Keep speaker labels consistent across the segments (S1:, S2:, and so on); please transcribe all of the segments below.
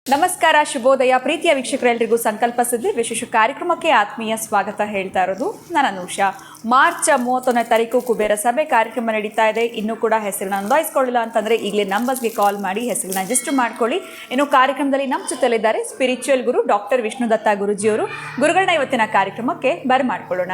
S1: ನಮಸ್ಕಾರ, ಶುಭೋದಯ. ಪ್ರೀತಿಯ ವೀಕ್ಷಕರೆಲ್ಲರಿಗೂ ಸಂಕಲ್ಪ ಸಿದ್ಧಿ ವಿಶೇಷ ಕಾರ್ಯಕ್ರಮಕ್ಕೆ ಆತ್ಮೀಯ ಸ್ವಾಗತ ಹೇಳ್ತಾ ಇರೋದು ನಾನು ಅನೂಷಾ. ಮಾರ್ಚ್ 31ನೇ ತಾರೀಕು ಕುಬೇರ ಸಭೆ ಕಾರ್ಯಕ್ರಮ ನಡೀತಾ ಇದೆ. ಇನ್ನೂ ಕೂಡ ಹೆಸರನ್ನ ನೋಂದಾಯಿಸ್ಕೊಳ್ಳಿಲ್ಲ ಅಂತಂದರೆ ಈಗಲೇ ನಂಬರ್ಸ್ಗೆ ಕಾಲ್ ಮಾಡಿ ಹೆಸರನ್ನ ರಿಜಿಸ್ಟರ್ ಮಾಡ್ಕೊಳ್ಳಿ. ಇನ್ನು ಕಾರ್ಯಕ್ರಮದಲ್ಲಿ ನಮ್ಮ ಜೊತೆಲಿದ್ದಾರೆ ಸ್ಪಿರಿಚುವಲ್ ಗುರು ಡಾಕ್ಟರ್ ವಿಷ್ಣುದತ್ತ ಗುರುಜಿಯವರು. ಗುರುಗಳನ್ನ ಇವತ್ತಿನ ಕಾರ್ಯಕ್ರಮಕ್ಕೆ ಬರ್ಮಾಡ್ಕೊಳ್ಳೋಣ.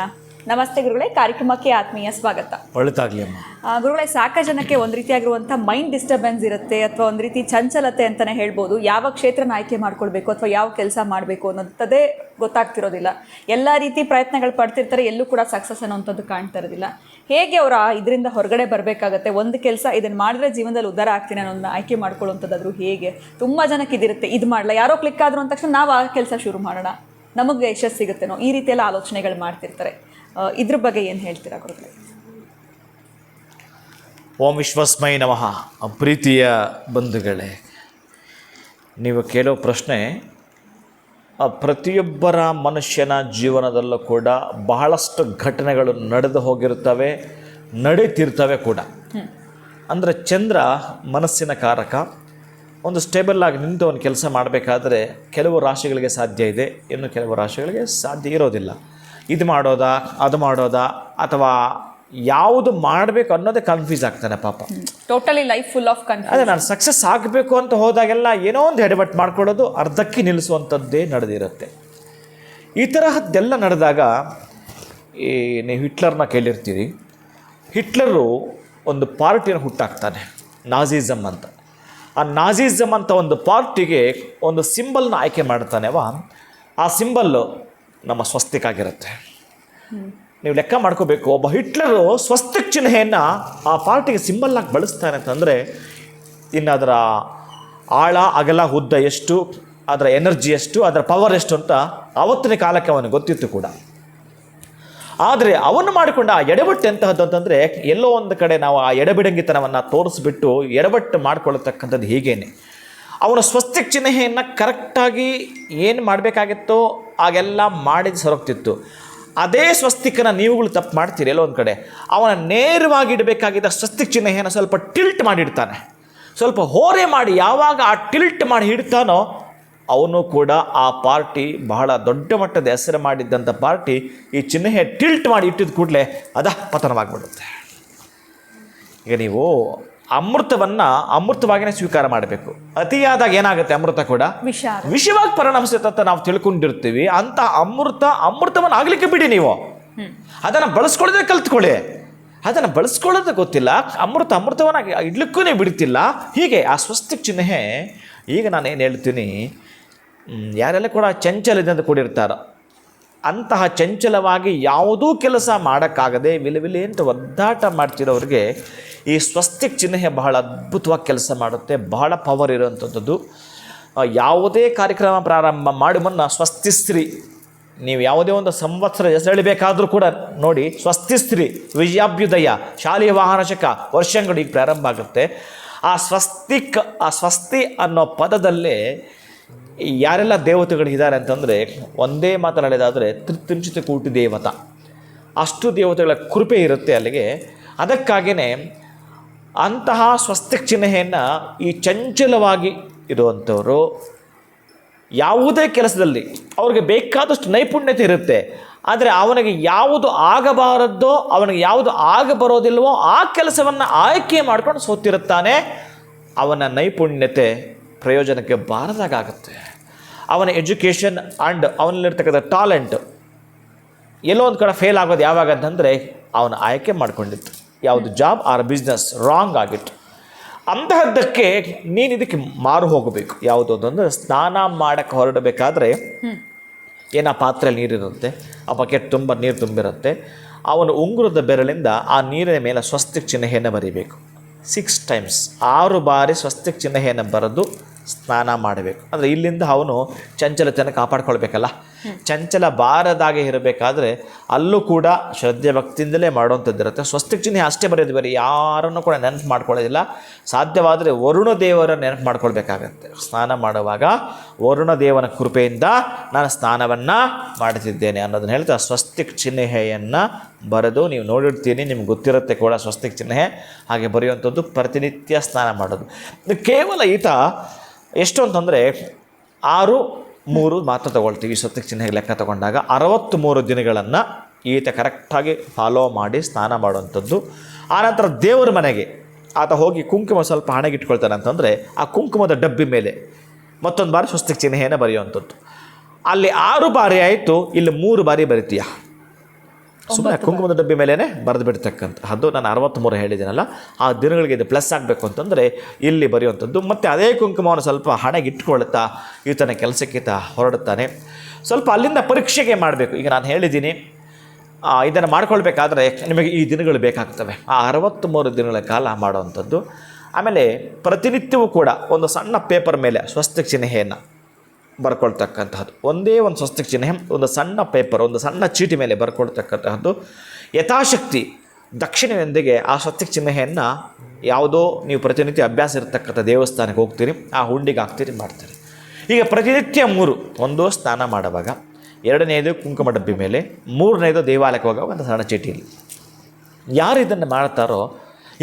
S1: ನಮಸ್ತೆ ಗುರುಗಳೇ, ಕಾರ್ಯಕ್ರಮಕ್ಕೆ ಆತ್ಮೀಯ ಸ್ವಾಗತ.
S2: ಒಳ್ಳೆದಾಗಲಿ ಅಮ್ಮ.
S1: ಗುರುಗಳೇ, ಸಾಕಷ್ಟು ಜನಕ್ಕೆ ಒಂದು ರೀತಿಯಾಗಿರುವಂಥ ಮೈಂಡ್ ಡಿಸ್ಟರ್ಬೆನ್ಸ್ ಇರುತ್ತೆ ಅಥವಾ ಒಂದು ರೀತಿ ಚಂಚಲತೆ ಅಂತಲೇ ಹೇಳ್ಬೋದು. ಯಾವ ಕ್ಷೇತ್ರನ ಆಯ್ಕೆ ಮಾಡ್ಕೊಳ್ಬೇಕು ಅಥವಾ ಯಾವ ಕೆಲಸ ಮಾಡಬೇಕು ಅನ್ನೋಂಥದ್ದೇ ಗೊತ್ತಾಗ್ತಿರೋದಿಲ್ಲ. ಎಲ್ಲ ರೀತಿ ಪ್ರಯತ್ನಗಳು ಪಡ್ತಿರ್ತಾರೆ, ಎಲ್ಲೂ ಕೂಡ ಸಕ್ಸಸ್ ಅನ್ನೋಂಥದ್ದು ಕಾಣ್ತಾ ಇರೋದಿಲ್ಲ. ಹೇಗೆ ಅವರ ಇದರಿಂದ ಹೊರಗಡೆ ಬರಬೇಕಾಗತ್ತೆ? ಒಂದು ಕೆಲಸ ಇದನ್ನು ಮಾಡಿದ್ರೆ ಜೀವನದಲ್ಲಿ ಉದ್ಧಾರ ಆಗ್ತೀನಿ ಅನ್ನೋದನ್ನ ಆಯ್ಕೆ ಮಾಡ್ಕೊಳ್ಳುವಂಥದ್ದಾದರೂ ಹೇಗೆ? ತುಂಬ ಜನಕ್ಕೆ ಇದಿರುತ್ತೆ, ಇದು ಮಾಡಲ್ಲ, ಯಾರೋ ಕ್ಲಿಕ್ ಆದ್ರು ಅಂದ ತಕ್ಷಣ ನಾವು ಆ ಕೆಲಸ ಶುರು ಮಾಡೋಣ, ನಮಗೆ ಯಶಸ್ಸು ಸಿಗುತ್ತೇನೋ, ಈ ರೀತಿ ಎಲ್ಲ ಆಲೋಚನೆಗಳು ಮಾಡ್ತಿರ್ತಾರೆ. ಇದ್ರ ಬಗ್ಗೆ ಏನು ಹೇಳ್ತೀರಾ ಗುರುಗಳೇ?
S2: ಓಂ ವಿಶ್ವಸ್ಮೈ ನಮಃ. ಪ್ರೀತಿಯ ಬಂಧುಗಳೇ, ನೀವು ಕೇಳೋ ಪ್ರಶ್ನೆ ಪ್ರತಿಯೊಬ್ಬರ ಮನುಷ್ಯನ ಜೀವನದಲ್ಲೂ ಕೂಡ ಬಹಳಷ್ಟು ಘಟನೆಗಳು ನಡೆದು ಹೋಗಿರ್ತವೆ, ನಡೀತಿರ್ತವೆ ಕೂಡ. ಅಂದರೆ ಚಂದ್ರ ಮನಸ್ಸಿನ ಕಾರಕ. ಒಂದು ಸ್ಟೇಬಲ್ ಆಗಿ ನಿಂತು ಒಂದು ಕೆಲಸ ಮಾಡಬೇಕಾದ್ರೆ ಕೆಲವು ರಾಶಿಗಳಿಗೆ ಸಾಧ್ಯ ಇದೆ, ಇನ್ನು ಕೆಲವು ರಾಶಿಗಳಿಗೆ ಸಾಧ್ಯ ಇರೋದಿಲ್ಲ. ಇದು ಮಾಡೋದಾ ಅದು ಮಾಡೋದಾ ಅಥವಾ ಯಾವುದು ಮಾಡಬೇಕು ಅನ್ನೋದೇ ಕನ್ಫ್ಯೂಸ್ ಆಗ್ತಾನೆ ಪಾಪ.
S1: Totally life full of confusion.
S2: ಅದೇ ನಾನು ಸಕ್ಸಸ್ ಆಗಬೇಕು ಅಂತ ಹೋದಾಗೆಲ್ಲ ಏನೋ ಒಂದು ಎಡವಟ್ಟು ಮಾಡ್ಕೊಳ್ಳೋದು, ಅರ್ಧಕ್ಕೆ ನಿಲ್ಲಿಸುವಂಥದ್ದೇ ನಡೆದಿರುತ್ತೆ. ಈ ತರಹದ್ದೆಲ್ಲ ನಡೆದಾಗ ನೀವು ಹಿಟ್ಲರ್ನ ಕೇಳಿರ್ತೀರಿ. ಹಿಟ್ಲರು ಒಂದು ಪಾರ್ಟಿನ ಹುಟ್ಟಾಕ್ತಾನೆ, ನಾಜಿಸಮ್ ಅಂತ. ಆ ನಾಜಿಸಮ್ ಅಂತ ಒಂದು ಪಾರ್ಟಿಗೆ ಒಂದು ಸಿಂಬಲ್ನ ಆಯ್ಕೆ ಮಾಡ್ತಾನೆವ. ಆ ಸಿಂಬಲ್ಲು ನಮ್ಮ ಸ್ವಸ್ತಿಕ್ ಆಗಿರುತ್ತೆ. ನೀವು ಲೆಕ್ಕ ಮಾಡ್ಕೋಬೇಕು, ಒಬ್ಬ ಹಿಟ್ಲರು ಸ್ವಸ್ತಿಕ್ ಚಿಹ್ನೆಯನ್ನು ಆ ಪಾರ್ಟಿಗೆ ಸಿಂಬಲ್ಲಾಗಿ ಬಳಸ್ತಾನೆ ಅಂತಂದರೆ ಇನ್ನು ಅದರ ಆಳ ಅಗಲ ಉದ್ದ ಎಷ್ಟು, ಅದರ ಎನರ್ಜಿ ಎಷ್ಟು, ಅದರ ಪವರ್ ಎಷ್ಟು ಅಂತ ಆವತ್ತಿನ ಕಾಲಕ್ಕೆ ಅವನಿಗೆ ಗೊತ್ತಿತ್ತು ಕೂಡ. ಆದರೆ ಅವನು ಮಾಡಿಕೊಂಡ ಆ ಎಡವಟ್ಟು ಎಂತಹದ್ದು ಅಂತಂದರೆ, ಎಲ್ಲೋ ಒಂದು ಕಡೆ ನಾವು ಆ ಎಡಬಿಡಂಗಿತನವನ್ನು ತೋರಿಸ್ಬಿಟ್ಟು ಎಡವಟ್ಟು ಮಾಡ್ಕೊಳ್ಳತಕ್ಕಂಥದ್ದು ಹೀಗೇನೆ. ಅವನ ಸ್ವಸ್ತಿಕ್ ಚಿಹ್ನೆಯನ್ನು ಕರೆಕ್ಟಾಗಿ ಏನು ಮಾಡಬೇಕಾಗಿತ್ತೋ ಆಗೆಲ್ಲ ಮಾಡಿದ ಸರೋಗ್ತಿತ್ತು. ಅದೇ ಸ್ವಸ್ತಿಕನ ನೀವುಗಳು ತಪ್ಪು ಮಾಡ್ತೀರಿ ಎಲ್ಲೋ ಒಂದು ಕಡೆ. ಅವನ ನೇರವಾಗಿ ಇಡಬೇಕಾಗಿದ್ದ ಸ್ವಸ್ತಿಕ್ ಚಿಹ್ನೆಯನ್ನು ಸ್ವಲ್ಪ ಟಿಲ್ಟ್ ಮಾಡಿಡ್ತಾನೆ, ಸ್ವಲ್ಪ ಹೋರೆ ಮಾಡಿ. ಯಾವಾಗ ಆ ಟಿಲ್ಟ್ ಮಾಡಿ ಇಡ್ತಾನೋ ಅವನು ಕೂಡ ಆ ಪಾರ್ಟಿ ಬಹಳ ದೊಡ್ಡ ಮಟ್ಟದ ಹೆಸರು ಮಾಡಿದ್ದಂಥ ಪಾರ್ಟಿ ಈ ಚಿಹ್ನೆ ಟಿಲ್ಟ್ ಮಾಡಿ ಇಟ್ಟಿದ ಕೂಡಲೇ ಪತನವಾಗಿಬಿಡುತ್ತೆ. ಈಗ ನೀವು ಅಮೃತವನ್ನು ಅಮೃತವಾಗಿಯೇ ಸ್ವೀಕಾರ ಮಾಡಬೇಕು. ಅತಿಯಾದಾಗ ಏನಾಗುತ್ತೆ, ಅಮೃತ ಕೂಡ ವಿಷವಾಗಿ ಪರಿಣಮಿಸುತ್ತೆ ಅಂತ ನಾವು ತಿಳ್ಕೊಂಡಿರ್ತೀವಿ. ಅಂತ ಅಮೃತವನ್ನು ಆಗಲಿಕ್ಕೆ ಬಿಡಿ, ನೀವು ಅದನ್ನು ಬಳಸ್ಕೊಳ್ಳೋದೇ ಕಲ್ತ್ಕೊಳ್ಳಿ. ಅದನ್ನು ಬಳಸ್ಕೊಳ್ಳೋದೇ ಗೊತ್ತಿಲ್ಲ, ಅಮೃತವನ್ನು ಇಡ್ಲಿಕ್ಕೂ ನೀವು ಬಿಡ್ತಿಲ್ಲ. ಹೀಗೆ ಆ ಸ್ವಸ್ತಿಕ್ ಚಿಹ್ನೆ, ಈಗ ನಾನೇನು ಹೇಳ್ತೀನಿ, ಯಾರೆಲ್ಲ ಕೂಡ ಚಂಚಲದಿಂದ ಅಂತ ಕೂಡಿರ್ತಾರೋ ಅಂತಹ ಚಂಚಲವಾಗಿ ಯಾವುದೂ ಕೆಲಸ ಮಾಡೋಕ್ಕಾಗದೆ ವಿಲವಿಲಿ ಅಂತ ಒದ್ದಾಟ ಮಾಡ್ತಿರೋರಿಗೆ ಈ ಸ್ವಸ್ತಿಕ್ ಚಿಹ್ನೆ ಬಹಳ ಅದ್ಭುತವಾಗಿ ಕೆಲಸ ಮಾಡುತ್ತೆ, ಬಹಳ ಪವರ್ ಇರೋವಂಥದ್ದು. ಯಾವುದೇ ಕಾರ್ಯಕ್ರಮ ಪ್ರಾರಂಭ ಮಾಡಿ ಮುನ್ನ ಸ್ವಸ್ತಿಸ್ತ್ರೀ, ನೀವು ಯಾವುದೇ ಒಂದು ಸಂವತ್ಸರ ಹೆಸರೆಳಬೇಕಾದ್ರೂ ಕೂಡ ನೋಡಿ, ಸ್ವಸ್ತಿಸ್ತ್ರೀ, ವಿಜಯಾಭ್ಯುದಯ, ಶಾಲೆಯ ವಾಹನಶಕ ವರ್ಷಗಳು ಈಗ ಪ್ರಾರಂಭ ಆಗುತ್ತೆ. ಆ ಸ್ವಸ್ತಿ ಅನ್ನೋ ಪದದಲ್ಲೇ ಯಾರೆಲ್ಲ ದೇವತೆಗಳಿದ್ದಾರೆ ಅಂತಂದರೆ, ಒಂದೇ ಮಾತನಾಡೋದಾದರೆ ತ್ರಿತ್ರಿಂಶತ ಕೋಟಿ ದೇವತ, ಅಷ್ಟು ದೇವತೆಗಳ ಕೃಪೆ ಇರುತ್ತೆ ಅಲ್ಲಿಗೆ. ಅದಕ್ಕಾಗಿಯೇ ಅಂತಹ ಸ್ವಸ್ತಿಕ್ ಚಿಹ್ನೆಯನ್ನು ಈ ಚಂಚಲವಾಗಿ ಇರುವಂಥವರು ಯಾವುದೇ ಕೆಲಸದಲ್ಲಿ ಅವ್ರಿಗೆ ಬೇಕಾದಷ್ಟು ನೈಪುಣ್ಯತೆ ಇರುತ್ತೆ. ಆದರೆ ಅವನಿಗೆ ಯಾವುದು ಆಗಬಾರದ್ದೋ, ಅವನಿಗೆ ಯಾವುದು ಆಗಬರೋದಿಲ್ವೋ ಆ ಕೆಲಸವನ್ನು ಆಯ್ಕೆ ಮಾಡ್ಕೊಂಡು ಸೋತಿರುತ್ತಾನೆ. ಅವನ ನೈಪುಣ್ಯತೆ ಪ್ರಯೋಜನಕ್ಕೆ ಬಾರದಾಗುತ್ತೆ. ಅವನ ಎಜುಕೇಷನ್ ಆ್ಯಂಡ್ ಅವನಲ್ಲಿರ್ತಕ್ಕಂಥ ಟಾಲೆಂಟ್ ಎಲ್ಲೋ ಒಂದು ಕಡೆ ಫೇಲ್ ಆಗೋದು ಯಾವಾಗ ಅಂತಂದರೆ ಅವನು ಆಯ್ಕೆ ಮಾಡ್ಕೊಂಡಿತ್ತು ಯಾವುದು ಜಾಬ್ ಆರ್ ಬಿಸ್ನೆಸ್ ರಾಂಗ್ ಆಗಿತ್ತು. ಅಂತಹದ್ದಕ್ಕೆ ನೀನು ಇದಕ್ಕೆ ಮಾರು ಹೋಗಬೇಕು. ಯಾವುದು ಅಂತಂದರೆ, ಸ್ನಾನ ಮಾಡೋಕ್ಕೆ ಹೊರಡಬೇಕಾದ್ರೆ ಏನೋ ಪಾತ್ರೆಯಲ್ಲಿ ನೀರಿರುತ್ತೆ, ಆ ಬಕೆಟ್ ತುಂಬ ನೀರು ತುಂಬಿರುತ್ತೆ. ಅವನು ಉಂಗುರದ ಬೆರಳಿಂದ ಆ ನೀರಿನ ಮೇಲೆ ಸ್ವಸ್ತಿಕ್ ಚಿಹ್ನೆಯನ್ನು ಬರೀಬೇಕು. 6 times 6 ಬಾರಿ ಸ್ವಸ್ತಿಕ್ ಚಿಹ್ನೆಯನ್ನು ಬರೆದು ಸ್ನಾನ ಮಾಡಬೇಕು. ಅಂದರೆ ಇಲ್ಲಿಂದ ಅವನು ಚಂಚಲತೆಯನ್ನು ಕಾಪಾಡ್ಕೊಳ್ಬೇಕಲ್ಲ. ಚಂಚಲ ಬಾರದಾಗೆ ಇರಬೇಕಾದ್ರೆ ಅಲ್ಲೂ ಕೂಡ ಶ್ರದ್ಧೆ ಭಕ್ತಿಯಿಂದಲೇ ಮಾಡುವಂಥದ್ದಿರುತ್ತೆ. ಸ್ವಸ್ತಿಕ್ ಚಿಹ್ನೆ ಅಷ್ಟೇ ಬರೆಯೋದು, ಬೇರೆ ಯಾರನ್ನು ಕೂಡ ನೆನಪು ಮಾಡ್ಕೊಳ್ಳೋದಿಲ್ಲ. ಸಾಧ್ಯವಾದರೆ ವರುಣ ದೇವರ ನೆನಪು ಮಾಡ್ಕೊಳ್ಬೇಕಾಗತ್ತೆ. ಸ್ನಾನ ಮಾಡುವಾಗ ವರುಣ ದೇವನ ಕೃಪೆಯಿಂದ ನಾನು ಸ್ನಾನವನ್ನು ಮಾಡುತ್ತಿದ್ದೇನೆ ಅನ್ನೋದನ್ನು ಹೇಳ್ತಾ ಸ್ವಸ್ತಿಕ್ ಚಿಹ್ನೆಯನ್ನು ಬರೆದು, ನೀವು ನೋಡಿರ್ತೀನಿ, ನಿಮ್ಗೆ ಗೊತ್ತಿರುತ್ತೆ ಕೂಡ ಸ್ವಸ್ತಿಕ್ ಚಿಹ್ನೆ ಹಾಗೆ ಬರೆಯುವಂಥದ್ದು, ಪ್ರತಿನಿತ್ಯ ಸ್ನಾನ ಮಾಡೋದು. ಕೇವಲ ಈತ ಎಷ್ಟು ಅಂತಂದರೆ 6-3 ಮಾತ್ರ ತೊಗೊಳ್ತೀವಿ ಸ್ವಸ್ತಿಕ್ ಚಿಹ್ನೆಗೆ ಲೆಕ್ಕ ತಗೊಂಡಾಗ 63 ದಿನಗಳನ್ನು ಈತ ಕರೆಕ್ಟಾಗಿ ಫಾಲೋ ಮಾಡಿ ಸ್ನಾನ ಮಾಡುವಂಥದ್ದು. ಆನಂತರ ದೇವರ ಮನೆಗೆ ಆತ ಹೋಗಿ ಕುಂಕುಮ ಸ್ವಲ್ಪ ಹಣೆಗೆ ಇಟ್ಕೊಳ್ತಾನೆ ಅಂತಂದರೆ ಆ ಕುಂಕುಮದ ಡಬ್ಬಿ ಮೇಲೆ ಮತ್ತೊಂದು ಬಾರಿ ಸ್ವಸ್ತಿಕ್ ಚಿಹ್ನೆಯನ್ನು ಬರೆಯುವಂಥದ್ದು. ಅಲ್ಲಿ 6 ಬಾರಿ ಆಯಿತು, ಇಲ್ಲಿ 3 ಬಾರಿ ಬರಿತೀಯ. ಸುಮ್ಮನೆ ಕುಂಕುಮದ ಡಬ್ಬಿ ಮೇಲೇ ಬರೆದು ಬಿಡ್ತಕ್ಕಂಥದ್ದು. ನಾನು 63 ಹೇಳಿದ್ದೀನಲ್ಲ, ಆ ದಿನಗಳಿಗೆ ಇದು ಪ್ಲಸ್ ಆಗಬೇಕು ಅಂತಂದರೆ ಇಲ್ಲಿ ಬರೆಯುವಂಥದ್ದು. ಮತ್ತು ಅದೇ ಕುಂಕುಮವನ್ನು ಸ್ವಲ್ಪ ಹಣೆಗೆ ಇಟ್ಕೊಳ್ತಾ ಈತನ ಕೆಲಸಕ್ಕೆ ಈತ ಹೊರಡುತ್ತಾನೆ. ಸ್ವಲ್ಪ ಅಲ್ಲಿಂದ ಪರೀಕ್ಷೆಗೆ ಮಾಡಬೇಕು. ಈಗ ನಾನು ಹೇಳಿದ್ದೀನಿ, ಇದನ್ನು ಮಾಡ್ಕೊಳ್ಬೇಕಾದ್ರೆ ನಿಮಗೆ ಈ ದಿನಗಳು ಬೇಕಾಗ್ತವೆ. ಆ 63 ದಿನಗಳ ಕಾಲ ಮಾಡುವಂಥದ್ದು. ಆಮೇಲೆ ಪ್ರತಿನಿತ್ಯವೂ ಕೂಡ ಒಂದು ಸಣ್ಣ ಪೇಪರ್ ಮೇಲೆ ಸ್ವಸ್ತಿಕ್ ಚಿಹ್ನೆಯನ್ನು ಬರ್ಕೊಳ್ತಕ್ಕಂತಹದ್ದು. ಒಂದೇ ಒಂದು ಸ್ವಸ್ತಿಕ್ ಚಿಹ್ನೆ ಒಂದು ಸಣ್ಣ ಪೇಪರ್, ಒಂದು ಸಣ್ಣ ಚೀಟಿ ಮೇಲೆ ಬರ್ಕೊಳ್ತಕ್ಕಂತಹದ್ದು. ಯಥಾಶಕ್ತಿ ದಕ್ಷಿಣೆಯೊಂದಿಗೆ ಆ ಸ್ವಸ್ತಿಕ್ ಚಿಹ್ನೆಯನ್ನು ಯಾವುದೋ ನೀವು ಪ್ರತಿನಿತ್ಯ ಅಭ್ಯಾಸ ಇರತಕ್ಕಂಥ ದೇವಸ್ಥಾನಕ್ಕೆ ಹೋಗ್ತೀರಿ, ಆ ಹುಂಡಿಗೆ ಹಾಕ್ತೀರಿ, ಮಾಡ್ತೀರಿ. ಈಗ ಪ್ರತಿನಿತ್ಯ 3, ಒಂದು ಸ್ನಾನ ಮಾಡುವಾಗ, 2ನೇದು ಕುಂಕುಮ ಡಬ್ಬಿ ಮೇಲೆ, 3ನೇದು ದೇವಾಲಯಕ್ಕೆ ಹೋಗುವಾಗ ಒಂದು ಸಣ್ಣ ಚೀಟಿಯಲ್ಲಿ. ಯಾರು ಇದನ್ನು ಮಾಡ್ತಾರೋ,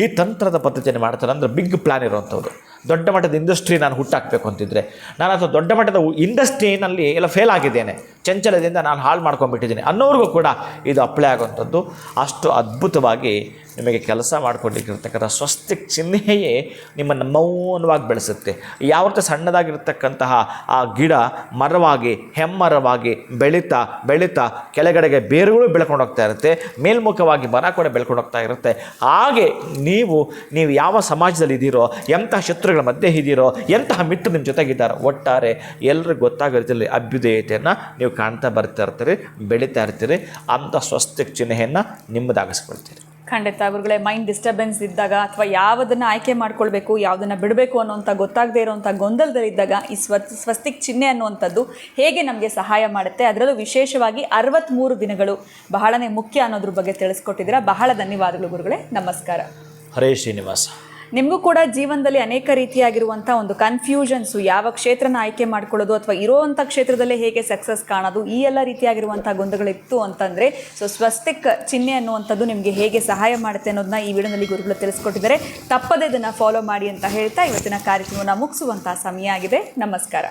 S2: ಈ ತಂತ್ರದ ಪದ್ಧತಿಯನ್ನು ಮಾಡ್ತಾರೆ ಅಂದರೆ ಬಿಗ್ ಪ್ಲ್ಯಾನ್ ಇರುವಂಥದ್ದು. ದೊಡ್ಡ ಮಟ್ಟದ ಇಂಡಸ್ಟ್ರಿ ನಾನು ಹುಟ್ಟಾಕಬೇಕು ಅಂತಿದ್ದರೆ, ನಾನು ಅಥವಾ ದೊಡ್ಡ ಮಟ್ಟದ ಇಂಡಸ್ಟ್ರಿನಲ್ಲಿ ಎಲ್ಲ ಫೇಲ್ ಆಗಿದ್ದೇನೆ, ಚಂಚಲದಿಂದ ನಾನು ಹಾಳು ಮಾಡ್ಕೊಂಡ್ಬಿಟ್ಟಿದ್ದೀನಿ ಅನ್ನೋರಿಗೂ ಕೂಡ ಇದು ಅಪ್ಲೈ ಆಗುವಂಥದ್ದು. ಅಷ್ಟು ಅದ್ಭುತವಾಗಿ ನಿಮಗೆ ಕೆಲಸ ಮಾಡಿಕೊಂಡಿರ್ತಕ್ಕಂಥ ಸ್ವಸ್ತಿಕ್ ಚಿಹ್ನೆಯೇ ನಿಮ್ಮನ್ನು ಮೌನವಾಗಿ ಬೆಳೆಸುತ್ತೆ. ಯಾವ ರೀತಿ ಸಣ್ಣದಾಗಿರ್ತಕ್ಕಂತಹ ಆ ಗಿಡ ಮರವಾಗಿ ಹೆಮ್ಮರವಾಗಿ ಬೆಳೀತಾ ಬೆಳೀತಾ ಕೆಳಗಡೆಗೆ ಬೇರುಗಳು ಬೆಳ್ಕೊಂಡು ಹೋಗ್ತಾ ಇರುತ್ತೆ, ಮೇಲ್ಮುಖವಾಗಿ ಮರ ಕೂಡ ಬೆಳ್ಕೊಂಡು ಹೋಗ್ತಾ ಇರುತ್ತೆ. ಹಾಗೆ ನೀವು ಯಾವ ಸಮಾಜದಲ್ಲಿ ಇದ್ದೀರೋ, ಎಂಥ ಶತ್ರುಗಳ ಮಧ್ಯೆ ಇದ್ದೀರೋ, ಎಂತಹ ಮಿತ್ರರು ನಿಮ್ಮ ಜೊತೆಗಿದ್ದಾರೋ, ಒಟ್ಟಾರೆ ಎಲ್ಲರಿಗೂ ಗೊತ್ತಾಗಿರ್ತಿಲ್ಲ ಅಭ್ಯುದಯತೆಯನ್ನು ನೀವು ಕಾಣ್ತಾ ಬರ್ತಾ ಇರ್ತೀರಿ, ಬೆಳೀತಾ ಇರ್ತೀರಿ. ಅಂಥ ಸ್ವಸ್ತಿಕ್ ಚಿಹ್ನೆಯನ್ನು ನಿಮ್ಮದಾಗಿಸ್ಕೊಳ್ತೀರಿ.
S1: ಖಂಡಿತ ಗುರುಗಳೇ, ಮೈಂಡ್ ಡಿಸ್ಟರ್ಬೆನ್ಸ್ ಇದ್ದಾಗ ಅಥವಾ ಯಾವುದನ್ನು ಆಯ್ಕೆ ಮಾಡ್ಕೊಳ್ಬೇಕು, ಯಾವುದನ್ನು ಬಿಡಬೇಕು ಅನ್ನೋಂಥ ಗೊತ್ತಾಗದೇ ಇರೋವಂಥ ಗೊಂದಲದಲ್ಲಿದ್ದಾಗ ಈ ಸ್ವಸ್ತಿಕ್ ಚಿಹ್ನೆ ಅನ್ನುವಂಥದ್ದು ಹೇಗೆ ನಮಗೆ ಸಹಾಯ ಮಾಡುತ್ತೆ, ಅದರಲ್ಲೂ ವಿಶೇಷವಾಗಿ 63 ದಿನಗಳು ಬಹಳನೇ ಮುಖ್ಯ ಅನ್ನೋದ್ರ ಬಗ್ಗೆ ತಿಳಿಸ್ಕೊಟ್ಟಿದ್ದೀರಾ. ಬಹಳ ಧನ್ಯವಾದಗಳು ಗುರುಗಳೇ, ನಮಸ್ಕಾರ.
S2: ಹರೇ ಶ್ರೀನಿವಾಸ.
S1: ನಿಮಗೂ ಕೂಡ ಜೀವನದಲ್ಲಿ ಅನೇಕ ರೀತಿಯಾಗಿರುವಂಥ ಒಂದು ಕನ್ಫ್ಯೂಷನ್ಸು, ಯಾವ ಕ್ಷೇತ್ರನ ಆಯ್ಕೆ ಮಾಡ್ಕೊಳ್ಳೋದು ಅಥವಾ ಇರೋವಂಥ ಕ್ಷೇತ್ರದಲ್ಲೇ ಹೇಗೆ ಸಕ್ಸಸ್ ಕಾಣೋದು, ಈ ಎಲ್ಲ ರೀತಿಯಾಗಿರುವಂಥ ಗೊಂದಲಗಳಿತ್ತು ಅಂತಂದರೆ ಸ್ವಸ್ತಿಕ್ ಚಿಹ್ನೆ ಅನ್ನುವಂಥದ್ದು ನಿಮಗೆ ಹೇಗೆ ಸಹಾಯ ಮಾಡುತ್ತೆ ಅನ್ನೋದನ್ನ ಈ ವಿಡಿಯೋದಲ್ಲಿ ಗುರುಗಳು ತಿಳಿಸ್ಕೊಟ್ಟಿದ್ದಾರೆ. ತಪ್ಪದೇ ಇದನ್ನು ಫಾಲೋ ಮಾಡಿ ಅಂತ ಹೇಳ್ತಾ ಇವತ್ತಿನ ಕಾರ್ಯಕ್ರಮವನ್ನು ಮುಗಿಸುವಂಥ ಸಮಯ ಆಗಿದೆ. ನಮಸ್ಕಾರ.